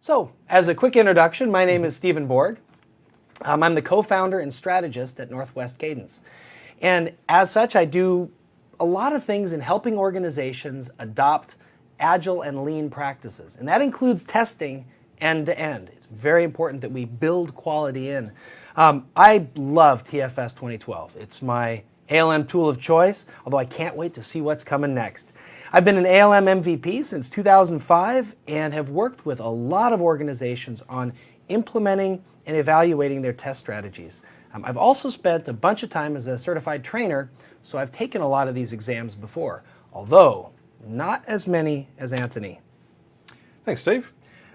So, as a quick introduction, my name is Stephen Borg. I'm the co-founder and strategist at Northwest Cadence. And as such, I do a lot of things in helping organizations adopt agile and lean practices. And that includes testing end to end. It's very important that we build quality in. I love TFS 2012. It's my ALM tool of choice, although I can't wait to see what's coming next. I've been an ALM MVP since 2005 and have worked with a lot of organizations on implementing and evaluating their test strategies. I've also spent a bunch of time as a certified trainer, so I've taken a lot of these exams before, although not as many as Anthony. Thanks, Steve.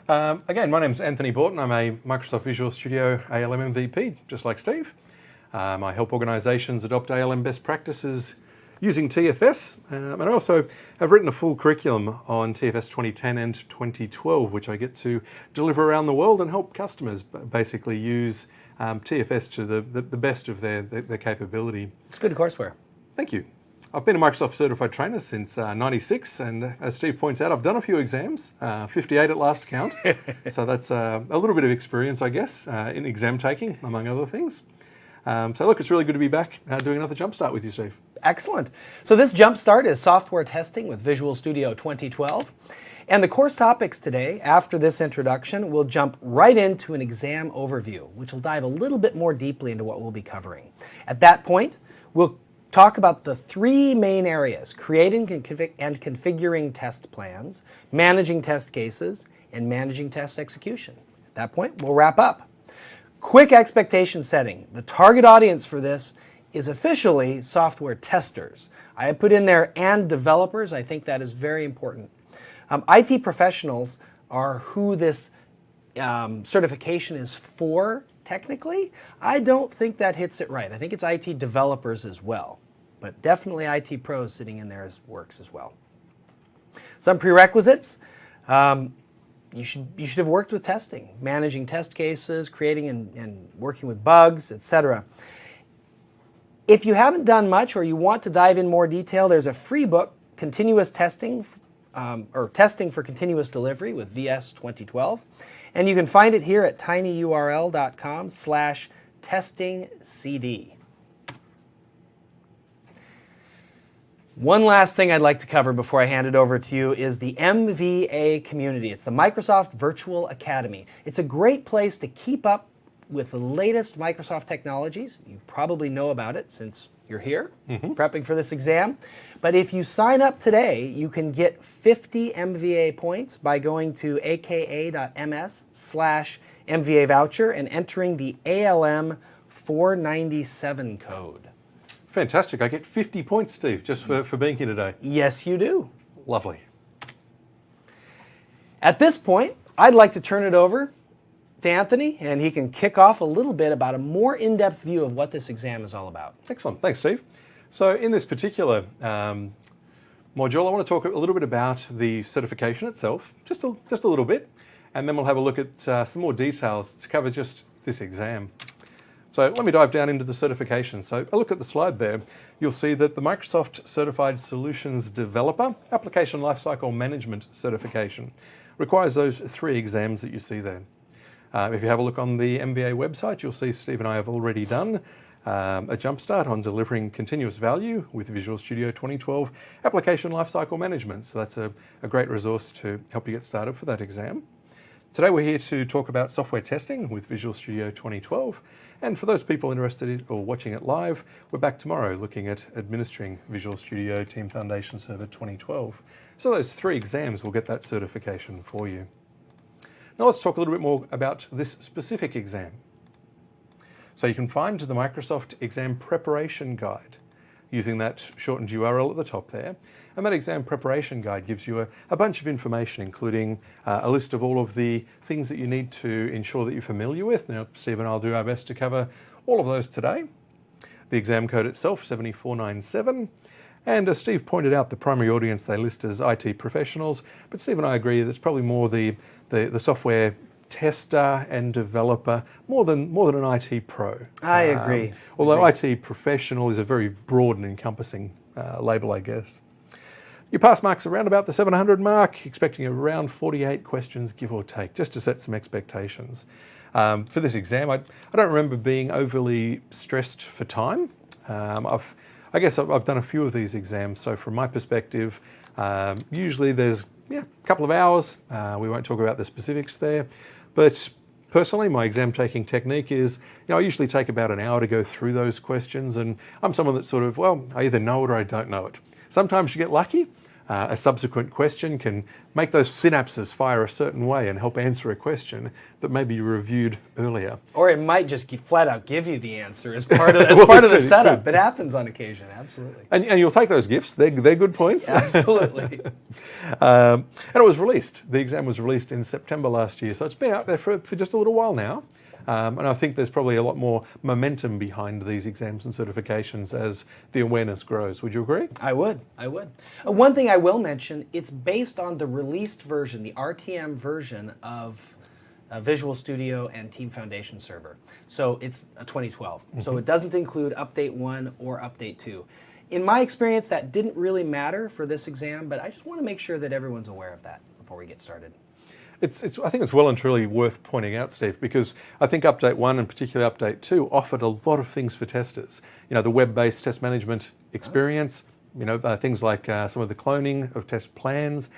Again, my name's Anthony Borton. I'm a Microsoft Visual Studio ALM MVP, just like Steve. I help organizations adopt ALM best practices using TFS, and I also have written a full curriculum on TFS 2010 and 2012, which I get to deliver around the world and help customers basically use TFS to the best of their capability. It's good courseware. Thank you. I've been a Microsoft certified trainer since '96, and as Steve points out, I've done a few exams, 58 at last count. So that's a little bit of experience, I guess, in exam taking, among other things. So look, it's really good to be back doing another Jumpstart with you, Steve. Excellent. So this Jumpstart is software testing with Visual Studio 2012. And the course topics today, after this introduction, we'll jump right into an exam overview, which will dive a little bit more deeply into what we'll be covering. At that point, we'll talk about the three main areas: creating and configuring test plans, managing test cases, and managing test execution. At that point, we'll wrap up. Quick expectation setting. The target audience for this is officially software testers. I have put in there and developers. I think that is very important. IT professionals are who this certification is for, technically. I don't think that hits it right. I think it's IT developers as well, but definitely IT pros sitting in there works as well. Some prerequisites. You should have worked with testing, managing test cases, creating and working with bugs, etc. If you haven't done much or you want to dive in more detail, there's a free book, Continuous Testing, or Testing for Continuous Delivery with VS 2012. And you can find it here at tinyurl.com/testingcd. One last thing I'd like to cover before I hand it over to you is the MVA community. It's the Microsoft Virtual Academy. It's a great place to keep up with the latest Microsoft technologies. You probably know about it since you're here prepping for this exam. But if you sign up today, you can get 50 MVA points by going to aka.ms/MVA voucher and entering the ALM 497 code. Fantastic. I get 50 points, Steve, just for being here today. Yes, you do. Lovely. At this point, I'd like to turn it over to Anthony, and he can kick off a little bit about a more in-depth view of what this exam is all about. Excellent. Thanks, Steve. So in this particular module, I want to talk a little bit about the certification itself, just a little bit, and then we'll have a look at some more details to cover just this exam. So let me dive down into the certification. So a look at the slide there. You'll see that the Microsoft Certified Solutions Developer Application Lifecycle Management Certification requires those three exams that you see there. If you have a look on the MVA website, you'll see Steve and I have already done a Jumpstart on delivering continuous value with Visual Studio 2012 Application Lifecycle Management. So that's a great resource to help you get started for that exam. Today we're here to talk about software testing with Visual Studio 2012. And for those people interested in or watching it live, we're back tomorrow looking at administering Visual Studio Team Foundation Server 2012. So those three exams will get that certification for you. Now let's talk a little bit more about this specific exam. So you can find the Microsoft Exam Preparation Guide using that shortened URL at the top there. And that exam preparation guide gives you a bunch of information, including a list of all of the things that you need to ensure that you're familiar with. Now, Steve and I'll do our best to cover all of those today. The exam code itself, 7497. And as Steve pointed out, the primary audience they list as IT professionals, but Steve and I agree that it's probably more the software tester and developer more than an IT pro. I agree. Although IT professional is a very broad and encompassing label, I guess. Your pass mark's around about the 700 mark, expecting around 48 questions, give or take, just to set some expectations. For this exam, I don't remember being overly stressed for time. I guess I've done a few of these exams, so from my perspective, usually there's a couple of hours. We won't talk about the specifics there, but personally, my exam taking technique is, I usually take about an hour to go through those questions, and I'm someone that's sort of, well, I either know it or I don't know it. Sometimes you get lucky. A subsequent question can make those synapses fire a certain way and help answer a question that maybe you reviewed earlier. Or it might just flat out give you the answer as part of the setup. It happens on occasion, absolutely. And you'll take those gifts. They're good points. Absolutely. And it was released. The exam was released in September last year, so it's been out there for just a little while now. And I think there's probably a lot more momentum behind these exams and certifications as the awareness grows. Would you agree? I would. One thing I will mention, it's based on the released version, the RTM version of Visual Studio and Team Foundation Server. So it's a 2012. Mm-hmm. So it doesn't include Update 1 or Update 2. In my experience, that didn't really matter for this exam, but I just want to make sure that everyone's aware of that before we get started. I think it's well and truly worth pointing out, Steve, because I think Update 1 and particularly Update 2 offered a lot of things for testers. The web-based test management experience, things like some of the cloning of test plans.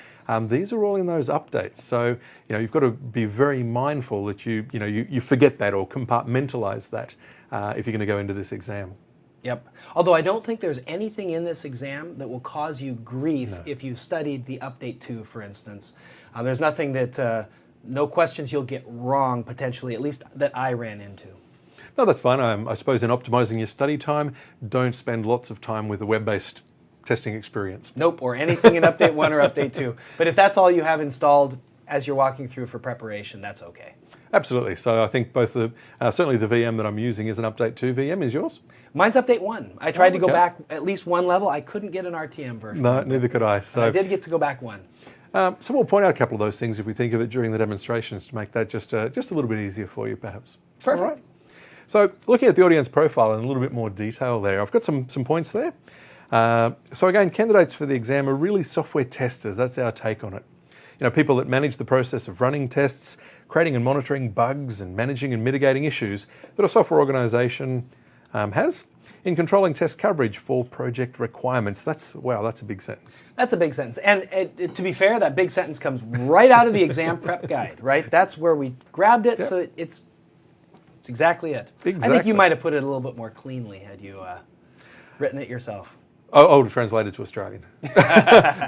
These are all in those updates. So, you've got to be very mindful that you forget that or compartmentalize that if you're going to go into this exam. Yep. Although I don't think there's anything in this exam that will cause you grief if you studied the Update 2, for instance. There's nothing that, no questions you'll get wrong, potentially, at least that I ran into. No, that's fine. I suppose in optimizing your study time, don't spend lots of time with the web-based testing experience. Nope, or anything in Update 1 or Update 2. But if that's all you have installed as you're walking through for preparation, that's okay. Absolutely. So I think both certainly the VM that I'm using is an Update 2 VM. Is yours? Mine's Update 1. I tried to go back at least one level. I couldn't get an RTM version. No, neither could I. So I did get to go back one. So we'll point out a couple of those things if we think of it during the demonstrations to make that just a little bit easier for you, perhaps. Perfect. All right. So looking at the audience profile in a little bit more detail there, I've got some points there. So again, candidates for the exam are really software testers. That's our take on it. People that manage the process of running tests, creating and monitoring bugs, and managing and mitigating issues that a software organisation has in controlling test coverage for project requirements. That's a big sentence. That's a big sentence. And to be fair, that big sentence comes right out of the exam prep guide, right? That's where we grabbed it, so it's exactly it. Exactly. I think you might have put it a little bit more cleanly had you written it yourself. Oh, translated to Australian.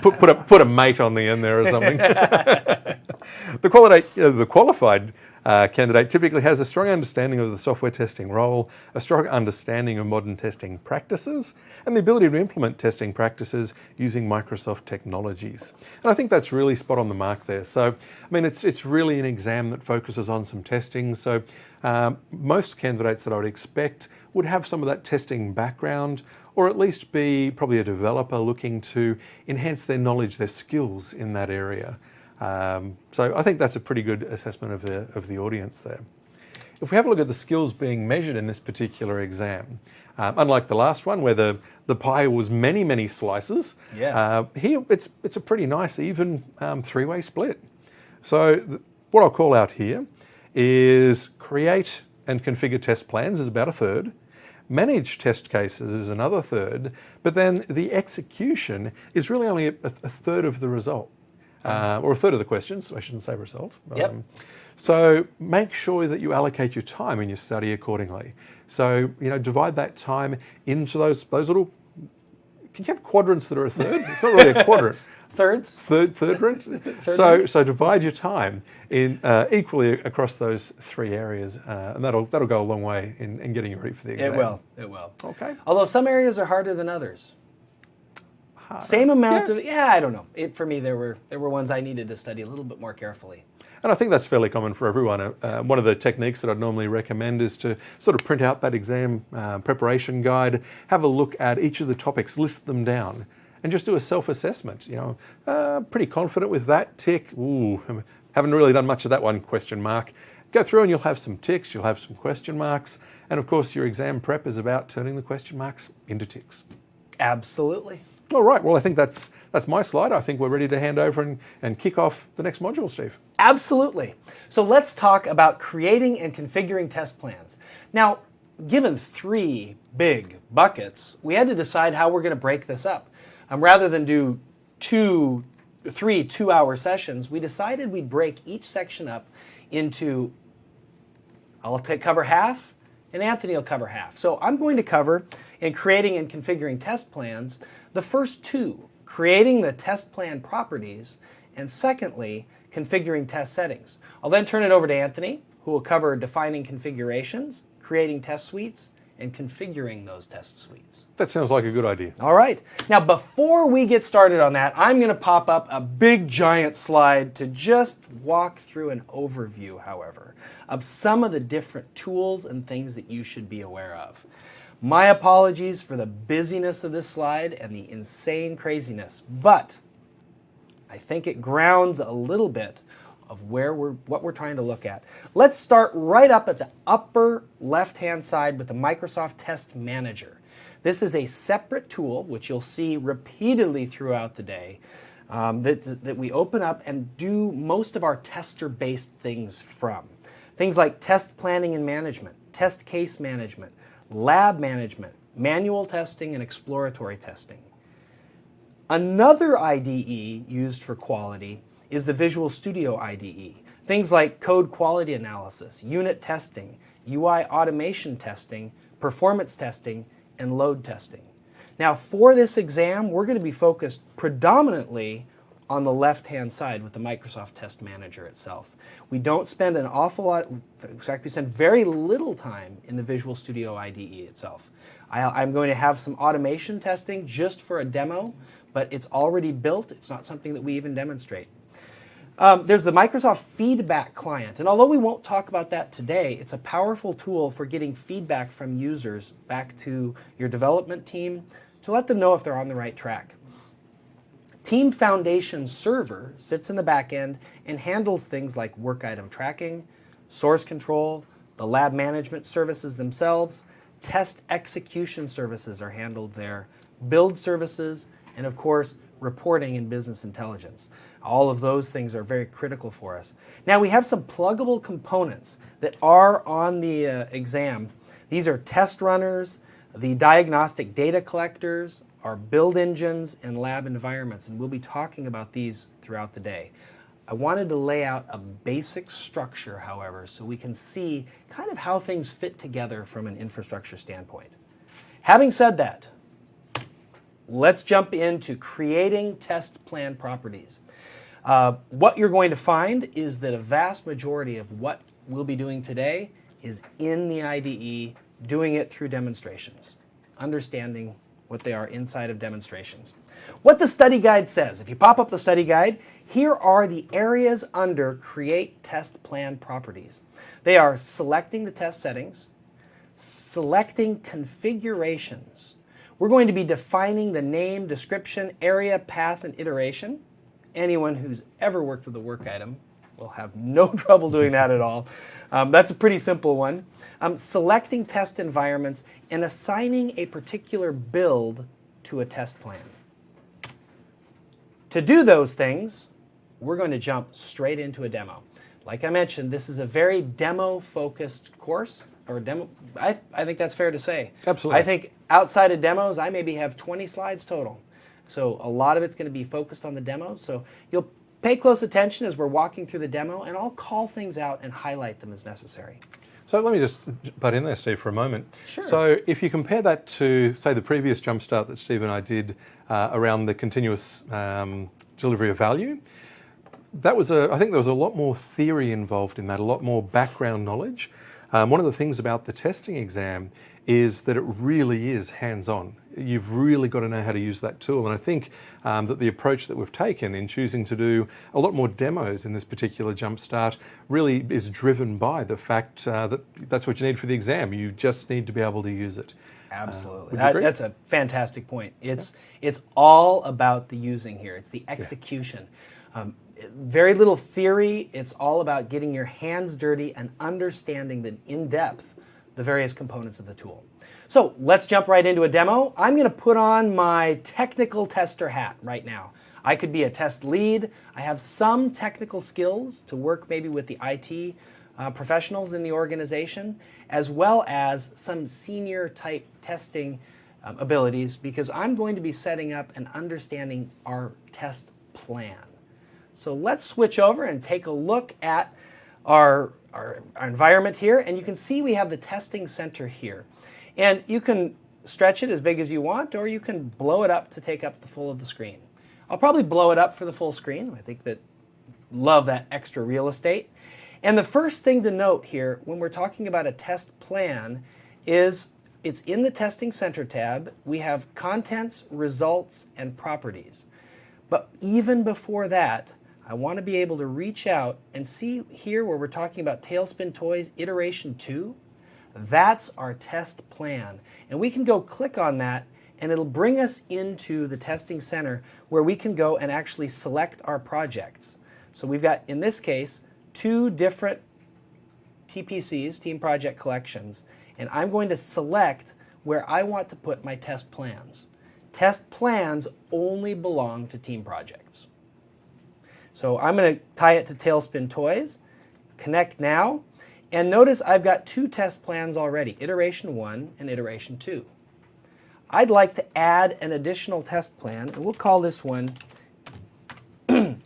put a mate on the end there or something. The qualified candidate typically has a strong understanding of the software testing role, a strong understanding of modern testing practices, and the ability to implement testing practices using Microsoft technologies. And I think that's really spot on the mark there. So, it's really an exam that focuses on some testing. So, most candidates that I would expect would have some of that testing background, or at least be probably a developer looking to enhance their knowledge, their skills in that area. So I think that's a pretty good assessment of the audience there. If we have a look at the skills being measured in this particular exam, unlike the last one where the pie was many slices, yes. Here it's a pretty nice even three-way split. So what I'll call out here is create and configure test plans is about a third. Manage test cases is another third, but then the execution is really only a third of the result, or a third of the questions. I shouldn't say result. Yep. So make sure that you allocate your time in your study accordingly. So divide that time into those little. Can you have quadrants that are a third? It's not really a quadrant. Thirds? Third. So divide your time in equally across those three areas, and that'll go a long way in getting you ready for the exam. It will. Okay. Although some areas are harder than others. Harder. Same amount of I don't know. For me, there were ones I needed to study a little bit more carefully. And I think that's fairly common for everyone. One of the techniques that I'd normally recommend is to sort of print out that exam preparation guide, have a look at each of the topics, list them down, and just do a self-assessment. Pretty confident with that, tick. Ooh, haven't really done much of that one, question mark. Go through and you'll have some ticks, you'll have some question marks, and of course your exam prep is about turning the question marks into ticks. Absolutely. All right, well, I think that's my slide. I think we're ready to hand over and kick off the next module, Steve. Absolutely. So let's talk about creating and configuring test plans. Now, given 3 big buckets, we had to decide how we're going to break this up. Rather than do 3 two-hour sessions, we decided we'd break each section up into, I'll cover half, and Anthony will cover half. So I'm going to cover, in creating and configuring test plans, the first 2, creating the test plan properties, and secondly, configuring test settings. I'll then turn it over to Anthony, who will cover defining configurations, creating test suites, and configuring those test suites. That sounds like a good idea. All right. Now, before we get started on that, I'm going to pop up a big giant slide to just walk through an overview, however, of some of the different tools and things that you should be aware of. My apologies for the busyness of this slide and the insane craziness, but I think it grounds a little bit of what we're trying to look at. Let's start right up at the upper left-hand side with the Microsoft Test Manager. This is a separate tool, which you'll see repeatedly throughout the day, that we open up and do most of our tester-based things from. Things like test planning and management, test case management, lab management, manual testing, and exploratory testing. Another IDE used for quality is the Visual Studio IDE. Things like code quality analysis, unit testing, UI automation testing, performance testing, and load testing. Now, for this exam, we're going to be focused predominantly on the left-hand side with the Microsoft Test Manager itself. We don't spend an awful lot, in fact, we spend very little time in the Visual Studio IDE itself. I'm going to have some automation testing just for a demo, but it's already built. It's not something that we even demonstrate. There's the Microsoft Feedback Client, and although we won't talk about that today, it's a powerful tool for getting feedback from users back to your development team to let them know if they're on the right track. Team Foundation Server sits in the back end and handles things like work item tracking, source control, the lab management services themselves, test execution services are handled there, build services, and of course, reporting and business intelligence. All of those things are very critical for us. Now we have some pluggable components that are on the exam. These are test runners, the diagnostic data collectors, our build engines, and lab environments, and we'll be talking about these throughout the day. I wanted to lay out a basic structure, however, so we can see kind of how things fit together from an infrastructure standpoint. Having said that, let's jump into creating test plan properties. What you're going to find is that a vast majority of what we'll be doing today is in the IDE, doing it through demonstrations, understanding what they are inside of demonstrations. What the study guide says, if you pop up the study guide, here are the areas under Create Test Plan Properties. They are selecting the test settings, selecting configurations. We're going to be defining the name, description, area, path, and iteration. Anyone who's ever worked with a work item will have no trouble doing that at all. That's a pretty simple one. Selecting test environments and assigning a particular build to a test plan. To do those things, we're going to jump straight into a demo. Like I mentioned, this is a very demo-focused course, or demo. I think that's fair to say. Absolutely. I think outside of demos, I maybe have 20 slides total. So a lot of it's going to be focused on the demo. So you'll pay close attention as we're walking through the demo, and I'll call things out and highlight them as necessary. So let me just butt in there, Steve, for a moment. Sure. So if you compare that to, say, the previous Jumpstart that Steve and I did around the continuous delivery of value, that was I think there was a lot more theory involved in that, a lot more background knowledge. One of the things about the testing exam is that it really is hands-on. You've really got to know how to use that tool. And I think that the approach that we've taken in choosing to do a lot more demos in this particular Jumpstart really is driven by the fact that that's what you need for the exam. You just need to be able to use it. Absolutely. Would you agree? That's a fantastic point. It's all about the using here. It's the execution. Very little theory. It's all about getting your hands dirty and understanding in depth the various components of the tool. So let's jump right into a demo. I'm going to put on my technical tester hat right now. I could be a test lead. I have some technical skills to work maybe with the IT professionals in the organization, as well as some senior type testing abilities, because I'm going to be setting up and understanding our test plan. So let's switch over and take a look at our environment here, and you can see we have the testing center here. And you can stretch it as big as you want, or you can blow it up to take up the full of the screen. I'll probably blow it up for the full screen. I think that love that extra real estate. And the first thing to note here when we're talking about a test plan is it's in the Testing Center tab. We have contents, results, and properties. But even before that, I want to be able to reach out and see here where we're talking about Tailspin Toys Iteration 2. That's our test plan. And we can go click on that, and it'll bring us into the Testing Center where we can go and actually select our projects. So we've got, in this case, 2 different TPCs, Team Project Collections, and I'm going to select where I want to put my test plans. Test plans only belong to team projects. So I'm going to tie it to Tailspin Toys, connect now, and notice I've got 2 test plans already, Iteration 1 and Iteration 2. I'd like to add an additional test plan, and we'll call this one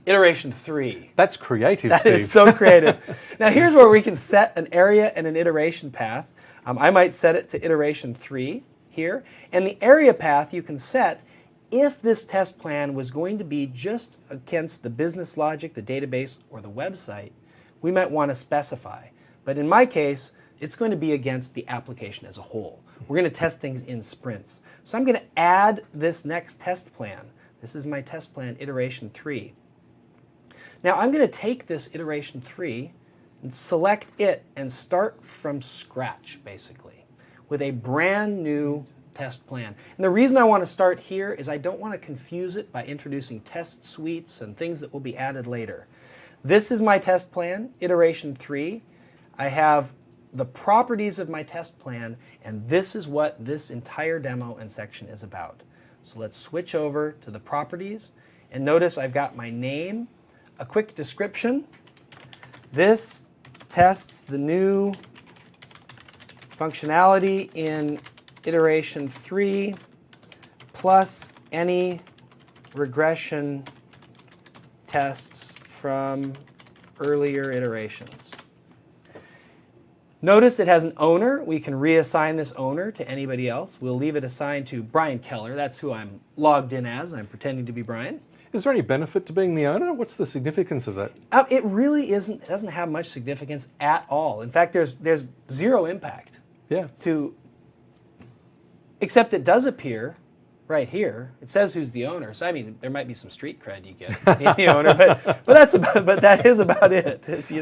Iteration 3. That's creative, That Steve. is so creative. Now here's where we can set an area and an iteration path. I might set it to Iteration 3 here. And the area path you can set if this test plan was going to be just against the business logic, the database, or the website. We might want to specify. But in my case, it's going to be against the application as a whole. We're going to test things in sprints. So I'm going to add this next test plan. This is my test plan, Iteration 3. Now I'm going to take this Iteration 3 and select it and start from scratch, basically, with a brand new test plan. And the reason I want to start here is I don't want to confuse it by introducing test suites and things that will be added later. This is my test plan, Iteration 3. I have the properties of my test plan, and this is what this entire demo and section is about. So let's switch over to the properties, and notice I've got my name, a quick description. This tests the new functionality in Iteration 3 plus any regression tests from earlier iterations. Notice it has an owner. We can reassign this owner to anybody else. We'll leave it assigned to Brian Keller. That's who I'm logged in as. I'm pretending to be Brian. Is there any benefit to being the owner? What's the significance of that? It really isn't. It doesn't have much significance at all. In fact, there's zero impact. Yeah. Except it does appear right here. It says who's the owner. So I mean, there might be some street cred you get being the owner, but that is about it. It's,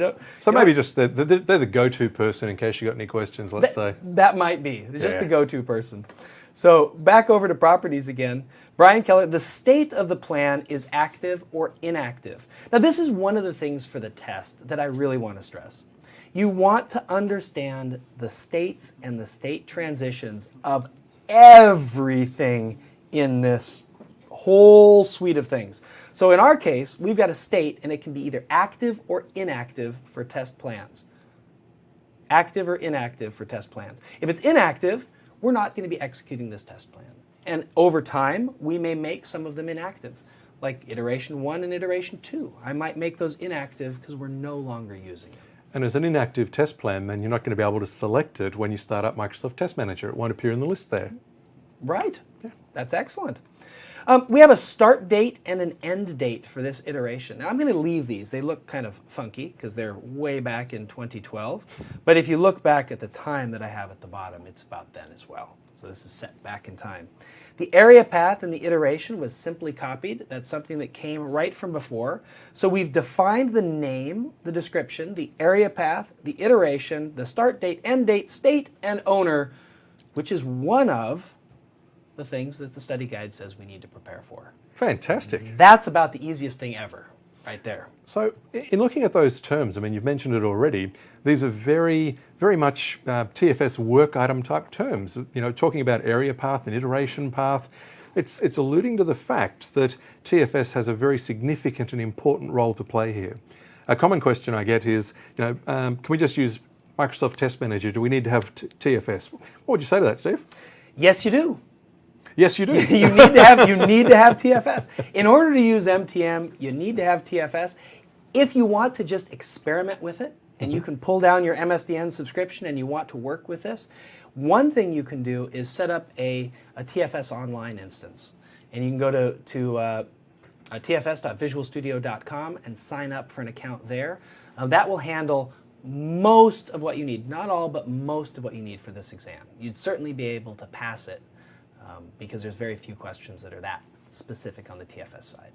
So maybe just they're the go-to person in case you got any questions. Let's say that might be just the go-to person. So back over to properties again. Brian Keller, the state of the plan is active or inactive. Now this is one of the things for the test that I really want to stress. You want to understand the states and the state transitions of everything in this whole suite of things. So in our case, we've got a state, and it can be either active or inactive for test plans. Active or inactive for test plans. If it's inactive, we're not going to be executing this test plan. And over time, we may make some of them inactive, like Iteration 1 and Iteration 2. I might make those inactive because we're no longer using them. And as an inactive test plan, then you're not going to be able to select it when you start up Microsoft Test Manager. It won't appear in the list there. Right. Yeah. That's excellent. We have a start date and an end date for this iteration. Now I'm going to leave these. They look kind of funky because they're way back in 2012. But if you look back at the time that I have at the bottom, it's about then as well. So this is set back in time. The area path in the iteration was simply copied. That's something that came right from before. So we've defined the name, the description, the area path, the iteration, the start date, end date, state, and owner, which is one of the things that the study guide says we need to prepare for. Fantastic. That's about the easiest thing ever. right there. So in looking at those terms, I mean, you've mentioned it already, these are very, very much TFS work item type terms. You know, talking about area path and iteration path, it's alluding to the fact that TFS has a very significant and important role to play here. A common question I get is, you know, can we just use Microsoft Test Manager? Do we need to have TFS? What would you say to that, Steve? Yes, you do. Yes, you do. you need to have TFS. In order to use MTM, you need to have TFS. If you want to just experiment with it, and you can pull down your MSDN subscription and you want to work with this, one thing you can do is set up a TFS online instance. And you can go to tfs.visualstudio.com and sign up for an account there. That will handle most of what you need. Not all, but most of what you need for this exam. You'd certainly be able to pass it because there's very few questions that are that specific on the TFS side.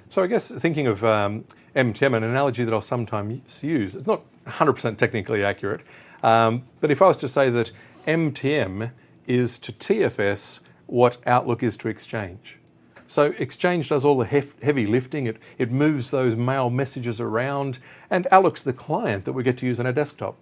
So I guess thinking of MTM, an analogy that I'll sometimes use, it's not 100% technically accurate, but if I was to say that MTM is to TFS what Outlook is to Exchange. So Exchange does all the heavy lifting, it moves those mail messages around, and Outlook's the client that we get to use on our desktop.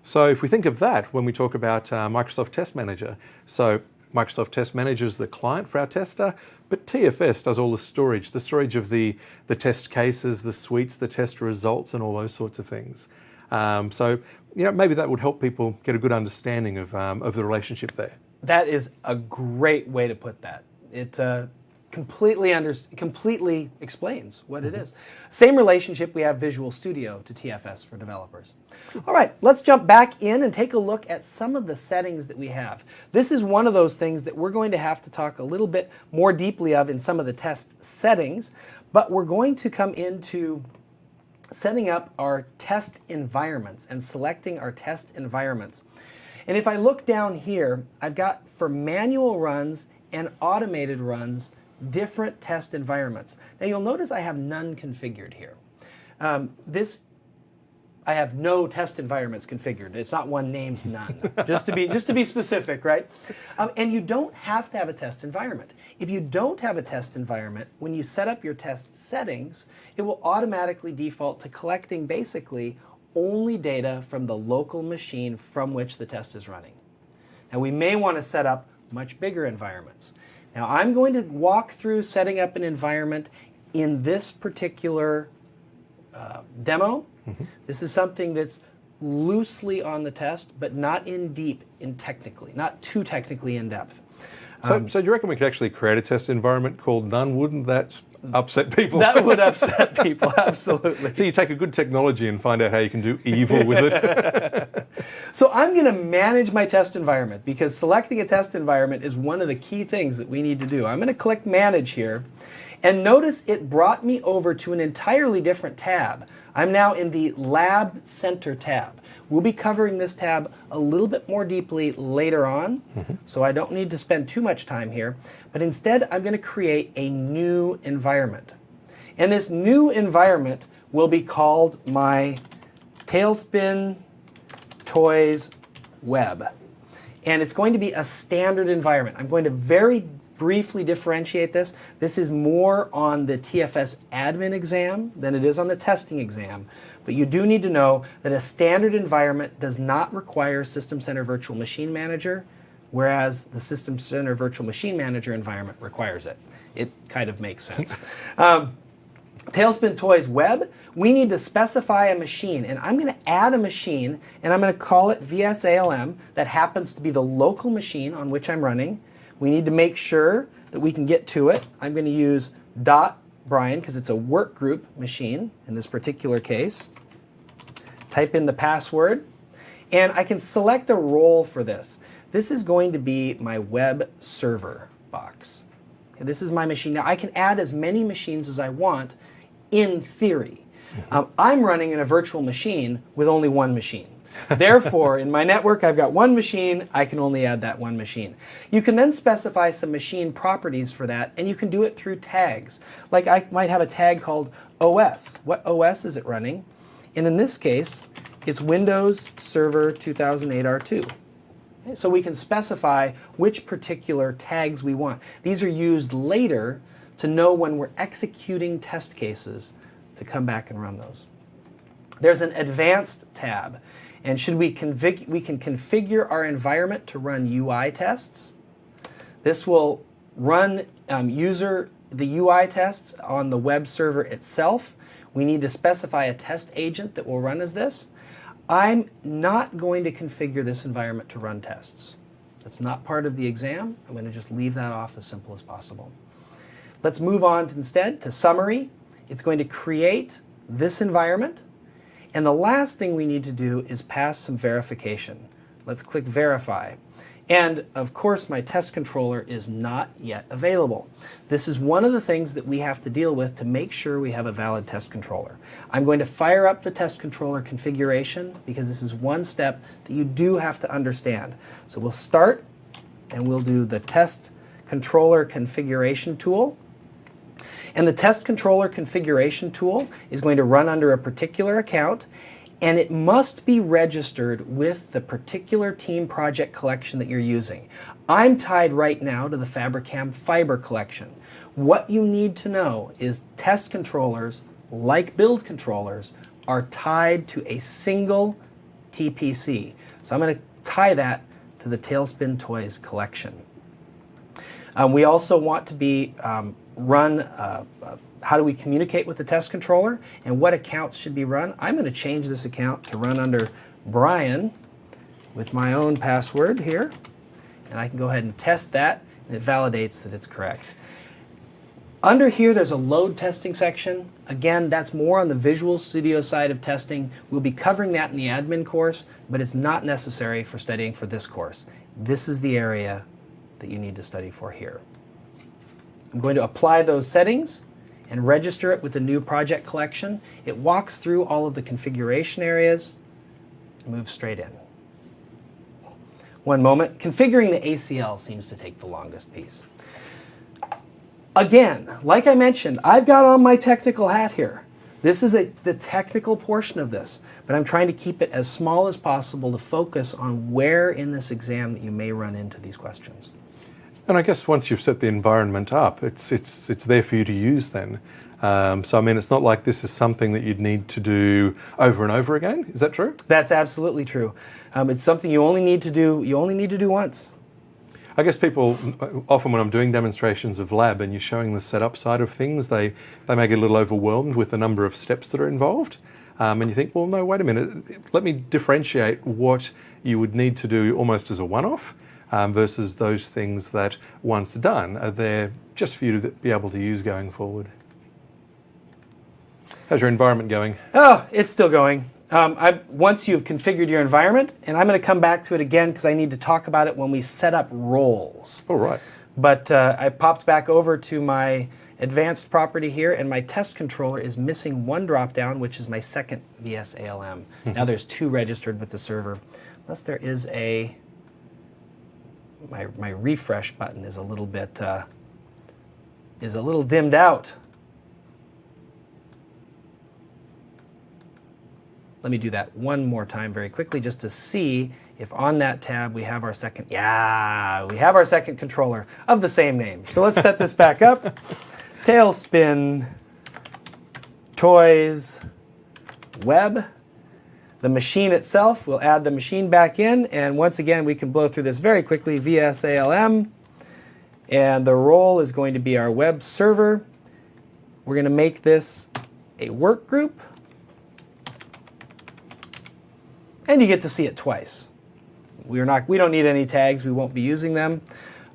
So if we think of that when we talk about Microsoft Test Manager, so Microsoft Test Manager is the client for our tester, but TFS does all the storage of the test cases, the suites, the test results, and all those sorts of things. So, you know, maybe that would help people get a good understanding of the relationship there. That is a great way to put that. It completely explains what it is. Same relationship we have Visual Studio to TFS for developers. All right, let's jump back in and take a look at some of the settings that we have. This is one of those things that we're going to have to talk a little bit more deeply of in some of the test settings, but we're going to come into setting up our test environments and selecting our test environments. And if I look down here, I've got for manual runs and automated runs, different test environments. Now you'll notice I have none configured here. I have no test environments configured. It's not one named none, just to be specific, right? And you don't have to have a test environment. If you don't have a test environment, when you set up your test settings, it will automatically default to collecting basically only data from the local machine from which the test is running. Now we may want to set up much bigger environments. Now I'm going to walk through setting up an environment in this particular demo. This is something that's loosely on the test, but not not too technically in depth. So do you reckon we could actually create a test environment called none? Wouldn't that upset people? That would upset people, absolutely. So you take a good technology and find out how you can do evil with it. So I'm going to manage my test environment because selecting a test environment is one of the key things that we need to do. I'm going to click Manage here, and notice it brought me over to an entirely different tab. I'm now in the Lab Center tab. We'll be covering this tab a little bit more deeply later on, so I don't need to spend too much time here. But instead, I'm going to create a new environment. And this new environment will be called my Tailspin Toys Web. And it's going to be a standard environment. I'm going to very briefly differentiate this. This is more on the TFS admin exam than it is on the testing exam. But you do need to know that a standard environment does not require System Center Virtual Machine Manager, whereas the System Center Virtual Machine Manager environment requires it. It kind of makes sense. Tailspin Toys Web, we need to specify a machine, and I'm going to add a machine, and I'm going to call it VSALM. That happens to be the local machine on which I'm running. We need to make sure that we can get to it. I'm going to use .Brian because it's a work group machine in this particular case. Type in the password, and I can select a role for this. This is going to be my web server box. Okay, this is my machine. Now I can add as many machines as I want in theory. I'm running in a virtual machine with only one machine. Therefore, in my network, I've got one machine. I can only add that one machine. You can then specify some machine properties for that, and you can do it through tags. Like I might have a tag called OS. What OS is it running? And in this case, it's Windows Server 2008 R2. Okay, so we can specify which particular tags we want. These are used later to know when we're executing test cases to come back and run those. There's an advanced tab, and we can configure our environment to run UI tests. This will run the UI tests on the web server itself. We need to specify a test agent that will run as this. I'm not going to configure this environment to run tests. That's not part of the exam. I'm going to just leave that off as simple as possible. Let's move on instead to summary. It's going to create this environment. And the last thing we need to do is pass some verification. Let's click verify. And of course, my test controller is not yet available. This is one of the things that we have to deal with to make sure we have a valid test controller. I'm going to fire up the test controller configuration because this is one step that you do have to understand. So we'll start and we'll do the test controller configuration tool. And the test controller configuration tool is going to run under a particular account, and it must be registered with the particular team project collection that you're using. I'm tied right now to the Fabricam Fiber collection. What you need to know is test controllers, like build controllers, are tied to a single TPC. So I'm going to tie that to the Tailspin Toys collection. We also want to be how do we communicate with the test controller and what accounts should be run. I'm going to change this account to run under Brian with my own password here, and I can go ahead and test that, and it validates that it's correct. Under here there's a load testing section. Again, that's more on the Visual Studio side of testing. We'll be covering that in the admin course, but it's not necessary for studying for this course. This is the area that you need to study for here. I'm going to apply those settings and register it with the new project collection. It walks through all of the configuration areas and moves straight in. One moment. Configuring the ACL seems to take the longest piece. Again, like I mentioned, I've got on my technical hat here. This is the technical portion of this, but I'm trying to keep it as small as possible to focus on where in this exam that you may run into these questions. And I guess once you've set the environment up, it's there for you to use then. So I mean, it's not like this is something that you'd need to do over and over again. Is that true? That's absolutely true. It's something you only need to do. You only need to do once. I guess people often, when I'm doing demonstrations of lab and you're showing the setup side of things, they may get a little overwhelmed with the number of steps that are involved. And you think, well, no, wait a minute. Let me differentiate what you would need to do almost as a one-off. Versus those things that, once done, are there just for you to be able to use going forward. How's your environment going? Oh, it's still going. Once you've configured your environment, and I'm going to come back to it again because I need to talk about it when we set up roles. All right. But I popped back over to my advanced property here, and my test controller is missing one drop-down, which is my second VS-ALM. Now there's two registered with the server, unless there is a... My refresh button is a little bit dimmed out. Let me do that one more time very quickly just to see if on that tab we have our second. Yeah, we have our second controller of the same name. So let's set this back up. Tailspin Toys Web. The machine itself, we'll add the machine back in, and once again we can blow through this very quickly. VS-ALM, and the role is going to be our web server. We're going to make this a work group, and you get to see it twice. We don't need any tags, we won't be using them.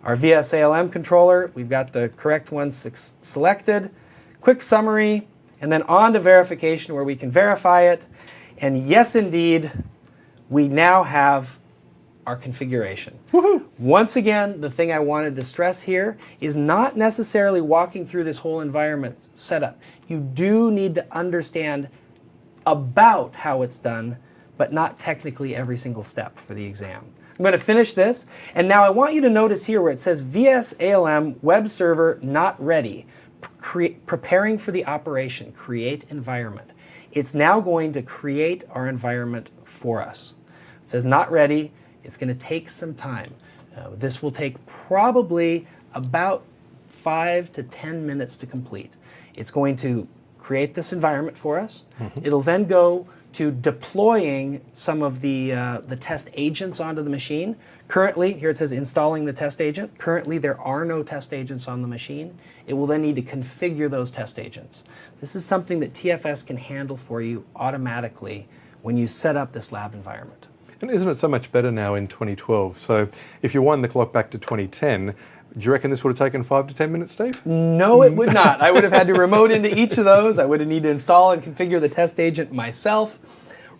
Our VS-ALM controller, we've got the correct ones selected. Quick summary, and then on to verification where we can verify it. And yes, indeed, we now have our configuration. Woohoo! Once again, the thing I wanted to stress here is not necessarily walking through this whole environment setup. You do need to understand about how it's done, but not technically every single step for the exam. I'm going to finish this, and now I want you to notice here where it says VS-ALM web server not ready, preparing for the operation, create environment. It's now going to create our environment for us. It says not ready. It's going to take some time. This will take probably about 5 to 10 minutes to complete. It's going to create this environment for us. It'll then go to deploying some of the test agents onto the machine. Currently, here it says installing the test agent. Currently, there are no test agents on the machine. It will then need to configure those test agents. This is something that TFS can handle for you automatically when you set up this lab environment. And isn't it so much better now in 2012? So if you wind the clock back to 2010, do you reckon this would have taken 5 to 10 minutes, Steve? No, it would not. I would have had to remote into each of those. I would have needed to install and configure the test agent myself.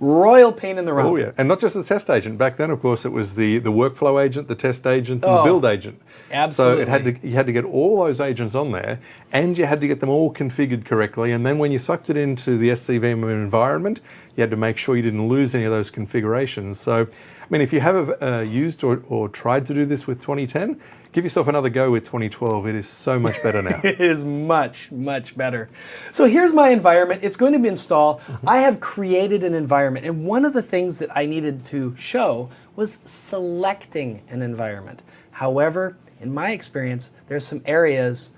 Royal pain in the rump. Oh yeah, and not just the test agent. Back then, of course, it was the workflow agent, the test agent, and the build agent. Absolutely. So you had to get all those agents on there, and you had to get them all configured correctly. And then when you sucked it into the SCVM environment, you had to make sure you didn't lose any of those configurations. So, I mean, if you have used or tried to do this with 2010, give yourself another go with 2012. It is so much better now. It is much, much better. So here's my environment. It's going to be installed. I have created an environment. And one of the things that I needed to show was selecting an environment. However, in my experience, there's some areas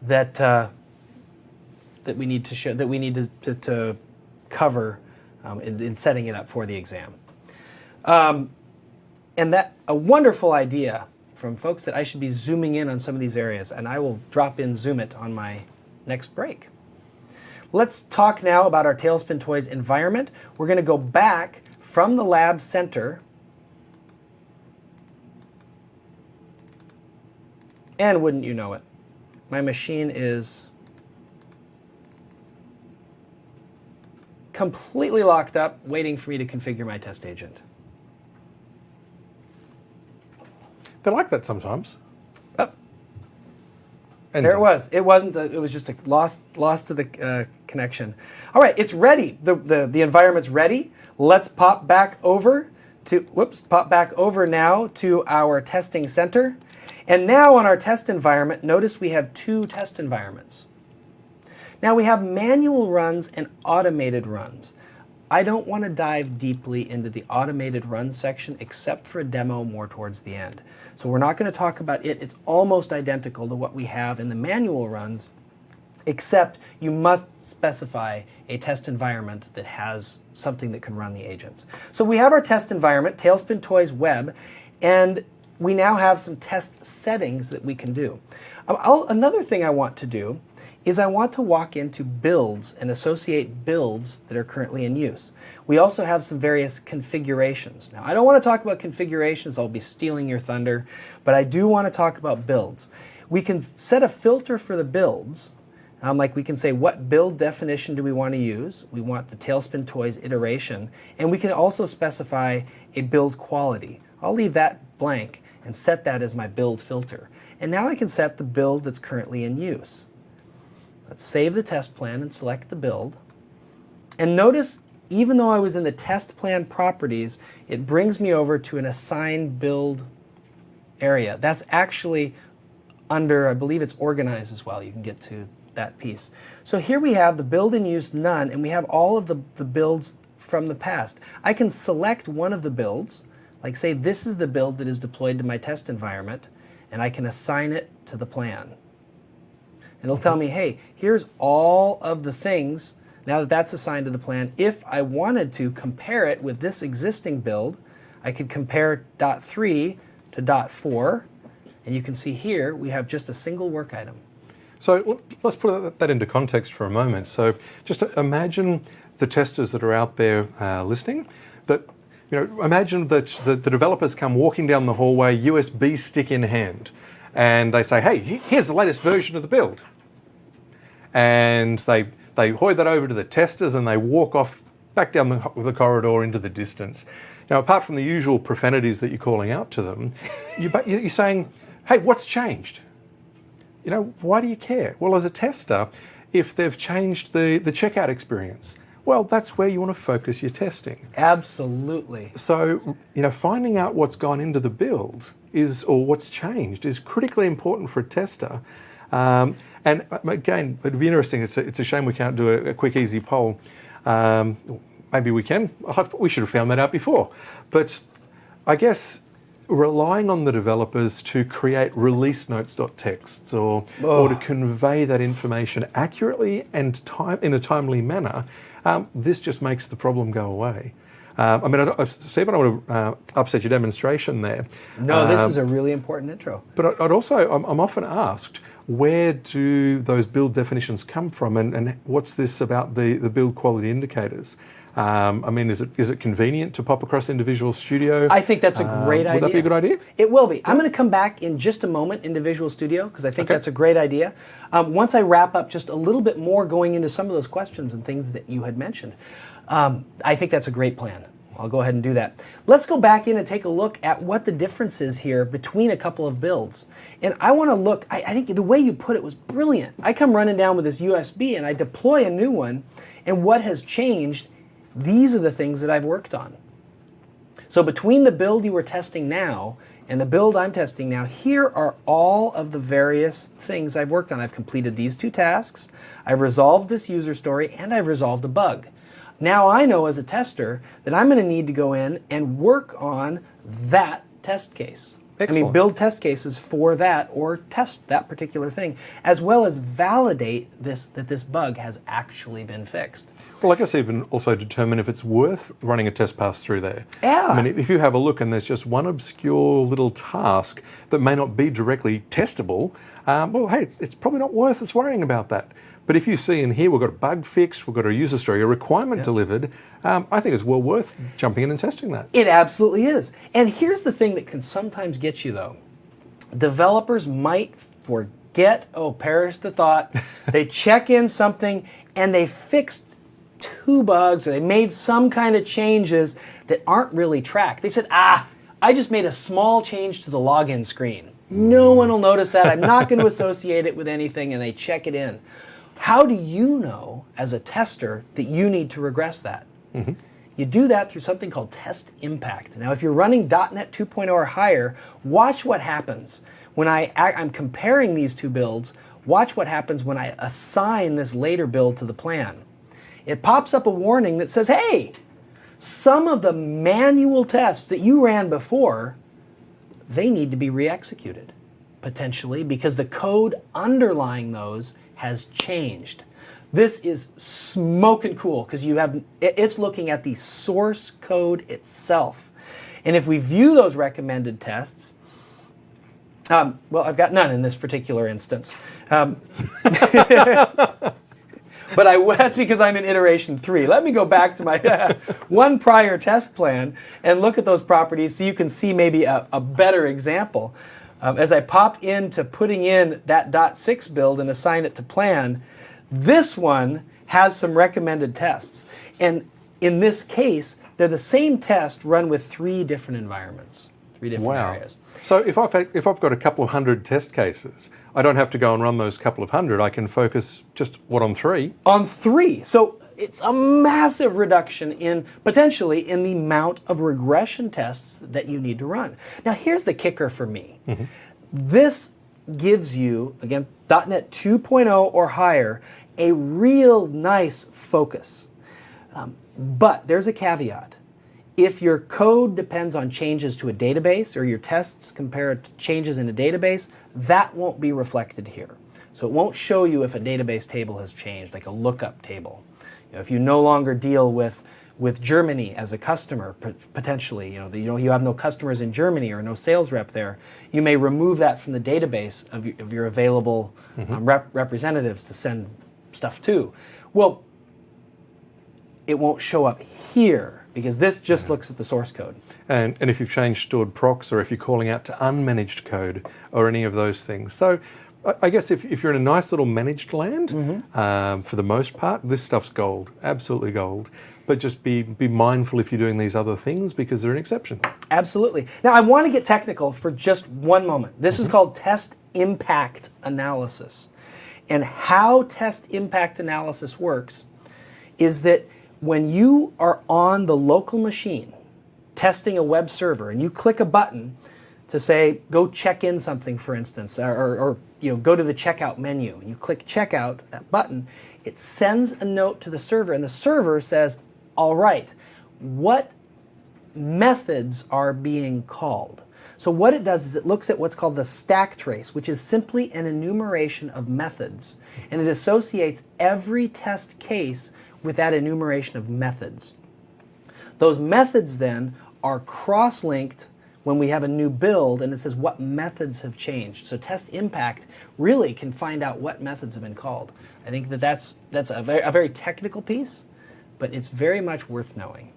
that that we need to show, that we need to cover in setting it up for the exam. And that a wonderful idea from folks that I should be zooming in on some of these areas, and I will drop in Zoom it on my next break. Let's talk now about our Tailspin Toys environment. We're going to go back from the lab center, and wouldn't you know it, my machine is completely locked up, waiting for me to configure my test agent. They're like that sometimes. Oh, And there it was. It wasn't. It was just a loss to the connection. All right, it's ready. The environment's ready. Let's pop back over to. Pop back over now to our testing center, and now on our test environment, notice we have 2 test environments. Now we have manual runs and automated runs. I don't want to dive deeply into the automated run section except for a demo more towards the end. So we're not going to talk about it. It's almost identical to what we have in the manual runs, except you must specify a test environment that has something that can run the agents. So we have our test environment, Tailspin Toys Web, and we now have some test settings that we can do. Another thing I want to do is I want to walk into builds and associate builds that are currently in use. We also have some various configurations. Now, I don't want to talk about configurations, I'll be stealing your thunder, but I do want to talk about builds. We can set a filter for the builds, like we can say what build definition do we want to use. We want the Tailspin Toys iteration, and we can also specify a build quality. I'll leave that blank and set that as my build filter. And now I can set the build that's currently in use. Let's save the test plan and select the build. And notice, even though I was in the test plan properties, it brings me over to an assign build area. That's actually under, I believe it's organized as well. You can get to that piece. So here we have the build in use none, and we have all of the builds from the past. I can select one of the builds, like say this is the build that is deployed to my test environment, and I can assign it to the plan. It'll tell me, hey, here's all of the things, now that that's assigned to the plan. If I wanted to compare it with this existing build, I could compare .3 to .4, and you can see here we have just a single work item. So let's put that into context for a moment. So just imagine the testers that are out there listening, that imagine that the developers come walking down the hallway, USB stick in hand, and they say, hey, here's the latest version of the build. And they hoy that over to the testers and they walk off back down the corridor into the distance. Now, apart from the usual profanities that you're calling out to them, you're saying, hey, what's changed? Why do you care? Well, as a tester, if they've changed the checkout experience, well, that's where you want to focus your testing. Absolutely. So, finding out what's gone into the build or what's changed is critically important for a tester. And again, it'd be interesting. It's a shame we can't do a quick, easy poll. Maybe we can. We should have found that out before. But I guess relying on the developers to create release notes.txt or to convey that information accurately and in a timely manner, this just makes the problem go away. Steve, I don't want to upset your demonstration there. No, this is a really important intro. But I'm often asked, where do those build definitions come from, and what's this about the build quality indicators? Is it convenient to pop across into Visual Studio? I think that's a great idea. Would that be a good idea? It will be. I'm going to come back in just a moment into Visual Studio because I think that's a great idea. Once I wrap up just a little bit more going into some of those questions and things that you had mentioned, I think that's a great plan. I'll go ahead and do that. Let's go back in and take a look at what the difference is here between a couple of builds. And I want to look, I think the way you put it was brilliant. I come running down with this USB and I deploy a new one, and what has changed, these are the things that I've worked on. So between the build you were testing now and the build I'm testing now, here are all of the various things I've worked on. I've completed these 2 tasks, I've resolved this user story, and I've resolved a bug. Now I know as a tester that I'm going to need to go in and work on that test case. Excellent. Build test cases for that or test that particular thing, as well as validate that this bug has actually been fixed. Well, I guess even also determine if it's worth running a test pass through there. Yeah. If you have a look and there's just one obscure little task that may not be directly testable, it's probably not worth us worrying about that. But if you see in here we've got a bug fixed, we've got a user story, a requirement delivered, I think it's well worth jumping in and testing that. It absolutely is. And here's the thing that can sometimes get you though. Developers might forget, perish the thought, they check in something and they fixed 2 bugs or they made some kind of changes that aren't really tracked. They said, I just made a small change to the login screen. No one will notice that. I'm not going to associate it with anything, and they check it in. How do you know, as a tester, that you need to regress that? Mm-hmm. You do that through something called Test Impact. Now, if you're running .NET 2.0 or higher, watch what happens. When I'm comparing these 2 builds, watch what happens when I assign this later build to the plan. It pops up a warning that says, hey, some of the manual tests that you ran before, they need to be re-executed, potentially, because the code underlying those has changed. This is smoking cool because it's looking at the source code itself. And if we view those recommended tests, I've got none in this particular instance. But that's because I'm in iteration 3. Let me go back to my one prior test plan and look at those properties so you can see maybe a better example. As I pop into putting in that .6 build and assign it to plan, this one has some recommended tests. And in this case, they're the same test run with 3 different environments, 3 different areas. So if I've got a couple of hundred test cases, I don't have to go and run those couple of hundred. I can focus just, on 3? On 3. So it's a massive reduction potentially in the amount of regression tests that you need to run. Now here's the kicker for me. Mm-hmm. This gives you, again, .NET 2.0 or higher, a real nice focus. But there's a caveat. If your code depends on changes to a database or your tests compare to changes in a database, that won't be reflected here. So it won't show you if a database table has changed, like a lookup table. If you no longer deal with Germany as a customer, potentially, you have no customers in Germany or no sales rep there, you may remove that from the database of your available representatives to send stuff to. Well, it won't show up here because this just looks at the source code. And if you've changed stored procs or if you're calling out to unmanaged code or any of those things. So I guess if you're in a nice little managed land, for the most part, this stuff's gold, absolutely gold. But just be mindful if you're doing these other things because they're an exception. Absolutely. Now I want to get technical for just one moment. This is called Test Impact Analysis. And how Test Impact Analysis works is that when you are on the local machine testing a web server and you click a button to say, go check in something, for instance, or go to the checkout menu, and you click checkout, that button, it sends a note to the server, and the server says, all right, what methods are being called? So what it does is it looks at what's called the stack trace, which is simply an enumeration of methods. And it associates every test case with that enumeration of methods. Those methods then are cross-linked when we have a new build, and it says what methods have changed. So test impact really can find out what methods have been called. I think that's a very technical piece, but it's very much worth knowing.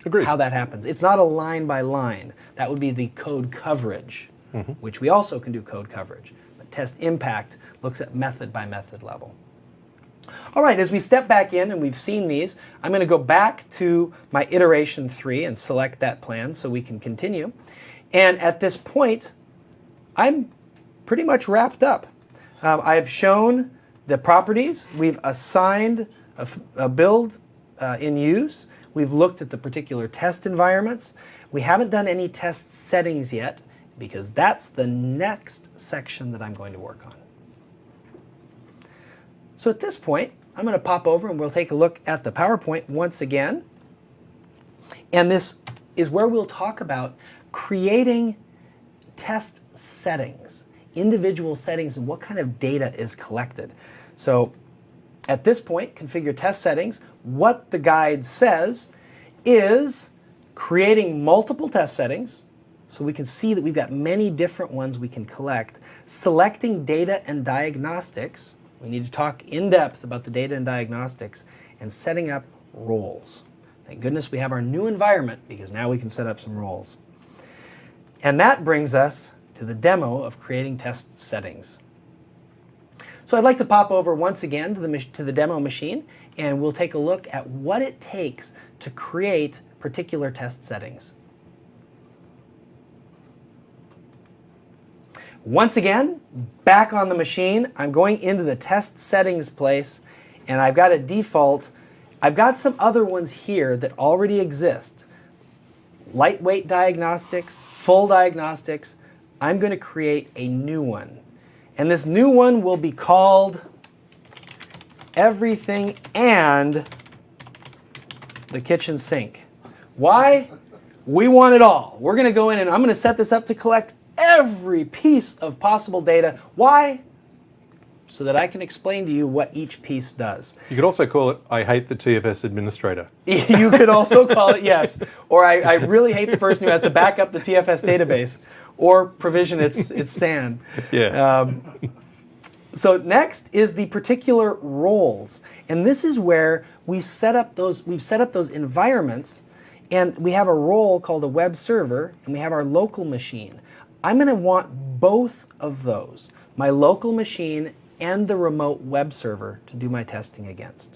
Agreed. How that happens. It's not a line by line. That would be the code coverage, which we also can do code coverage. But test impact looks at method by method level. All right, as we step back in and we've seen these, I'm going to go back to my iteration 3 and select that plan so we can continue. And at this point, I'm pretty much wrapped up. I've shown the properties. We've assigned a build in use. We've looked at the particular test environments. We haven't done any test settings yet because that's the next section that I'm going to work on. So at this point, I'm going to pop over and we'll take a look at the PowerPoint once again. And this is where we'll talk about creating test settings, individual settings, and what kind of data is collected. So at this point, configure test settings. What the guide says is creating multiple test settings, so we can see that we've got many different ones we can collect, selecting data and diagnostics. We need to talk in depth about the data and diagnostics, and setting up roles. Thank goodness we have our new environment because now we can set up some roles. And that brings us to the demo of creating test settings. So I'd like to pop over once again to the demo machine, and we'll take a look at what it takes to create particular test settings. Once again, back on the machine, I'm going into the test settings place, and I've got a default. I've got some other ones here that already exist. Lightweight diagnostics, full diagnostics. I'm going to create a new one. And this new one will be called Everything and the Kitchen Sink. Why? We want it all. We're going to go in and I'm going to set this up to collect every piece of possible data. Why? So that I can explain to you what each piece does. You could also call it, I hate the TFS administrator. You could also call it, yes. Or I really hate the person who has to back up the TFS database or provision its SAN. Yeah. So next is the particular roles. And this is where we've set up those environments, and we have a role called a web server, and we have our local machine. I'm going to want both of those, my local machine and the remote web server, to do my testing against.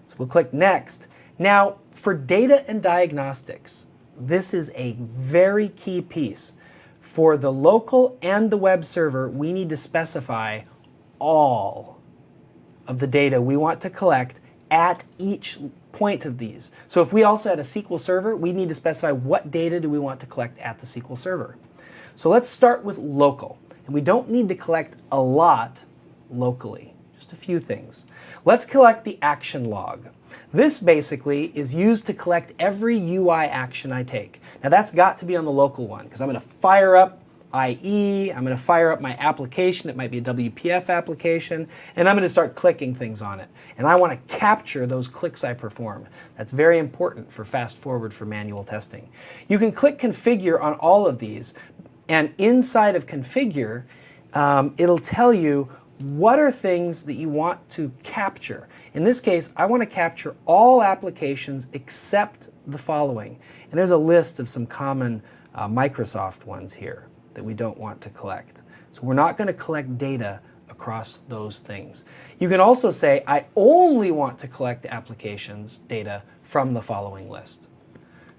So we'll click Next. Now, for data and diagnostics, this is a very key piece. For the local and the web server, we need to specify all of the data we want to collect at each point of these. So if we also had a SQL server, we need to specify what data do we want to collect at the SQL server. So let's start with local. And we don't need to collect a lot locally, just a few things. Let's collect the action log. This basically is used to collect every UI action I take. Now that's got to be on the local one because I'm going to fire up IE, I'm going to fire up my application, it might be a WPF application, and I'm going to start clicking things on it. And I want to capture those clicks I performed. That's very important for fast forward for manual testing. You can click configure on all of these, and inside of configure, it'll tell you what are things that you want to capture. In this case, I want to capture all applications except the following. And there's a list of some common Microsoft ones here that we don't want to collect. So we're not going to collect data across those things. You can also say, I only want to collect applications data from the following list.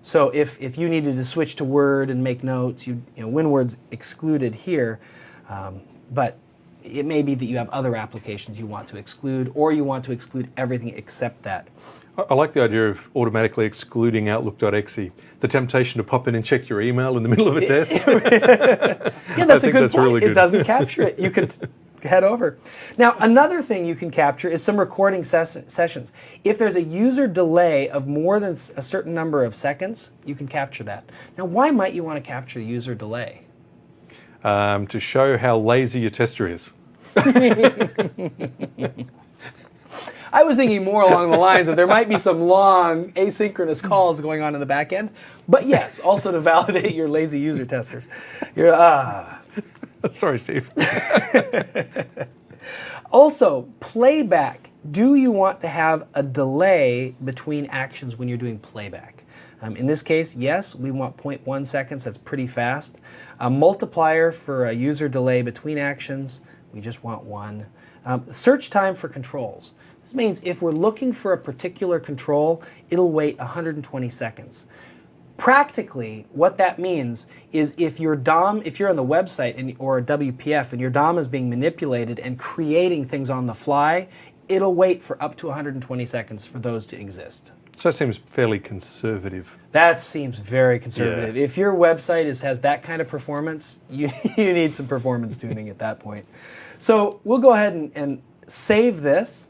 So if you needed to switch to Word and make notes, you know, WinWord's excluded here, but it may be that you have other applications you want to exclude, or you want to exclude everything except that. I like the idea of automatically excluding Outlook.exe. The temptation to pop in and check your email in the middle of a test. Yeah, that's a good point. Really good. It doesn't capture it. You could head over. Now, another thing you can capture is some recording sessions. If there's a user delay of more than a certain number of seconds, you can capture that. Now, why might you want to capture user delay? To show how lazy your tester is. I was thinking more along the lines of there might be some long asynchronous calls going on in the back end, but yes, also to validate your lazy user testers. Sorry, Steve. Also, playback. Do you want to have a delay between actions when you're doing playback? In this case, yes, we want 0.1 seconds. That's pretty fast. A multiplier for a user delay between actions, we just want 1. Search time for controls. This means if we're looking for a particular control, it'll wait 120 seconds. Practically, what that means is if your DOM, if you're on the website or a WPF and your DOM is being manipulated and creating things on the fly, it'll wait for up to 120 seconds for those to exist. So it seems fairly conservative. That seems very conservative. Yeah. If your website has that kind of performance, you need some performance tuning at that point. So we'll go ahead and save this.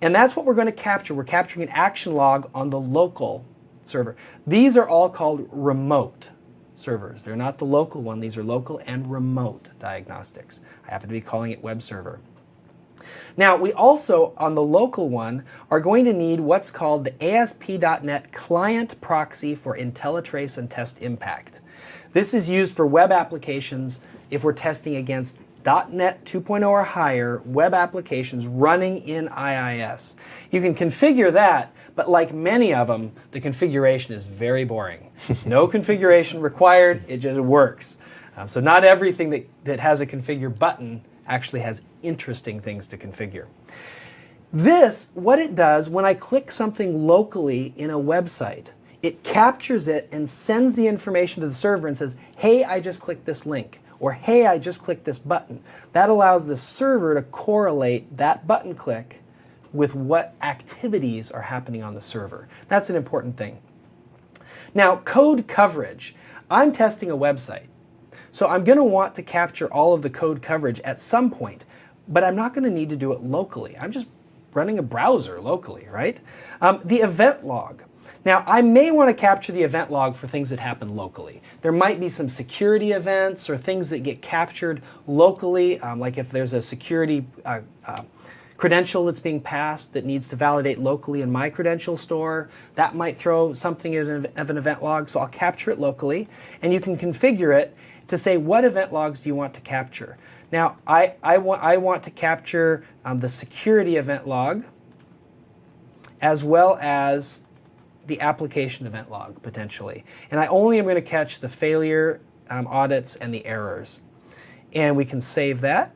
And that's what we're going to capture. We're capturing an action log on the local server. These are all called remote servers. They're not the local one. These are local and remote diagnostics. I happen to be calling it web server. Now, we also, on the local one, are going to need what's called the ASP.NET Client Proxy for IntelliTrace and Test Impact. This is used for web applications if we're testing against .NET 2.0 or higher web applications running in IIS. You can configure that, but like many of them, the configuration is very boring. No configuration required, it just works. So not everything that has a configure button actually has interesting things to configure. This, what it does, when I click something locally in a website, it captures it and sends the information to the server and says, hey, I just clicked this link. Or, hey, I just clicked this button. That allows the server to correlate that button click with what activities are happening on the server. That's an important thing. Now, code coverage. I'm testing a website. So I'm going to want to capture all of the code coverage at some point, but I'm not going to need to do it locally. I'm just running a browser locally, right? The event log. Now, I may want to capture the event log for things that happen locally. There might be some security events or things that get captured locally, like if there's a security credential that's being passed that needs to validate locally in my credential store. That might throw something as of an event log, so I'll capture it locally. And you can configure it to say, what event logs do you want to capture? Now, I want to capture the security event log as well as the application event log, potentially. And I only am going to catch the failure audits and the errors. And we can save that.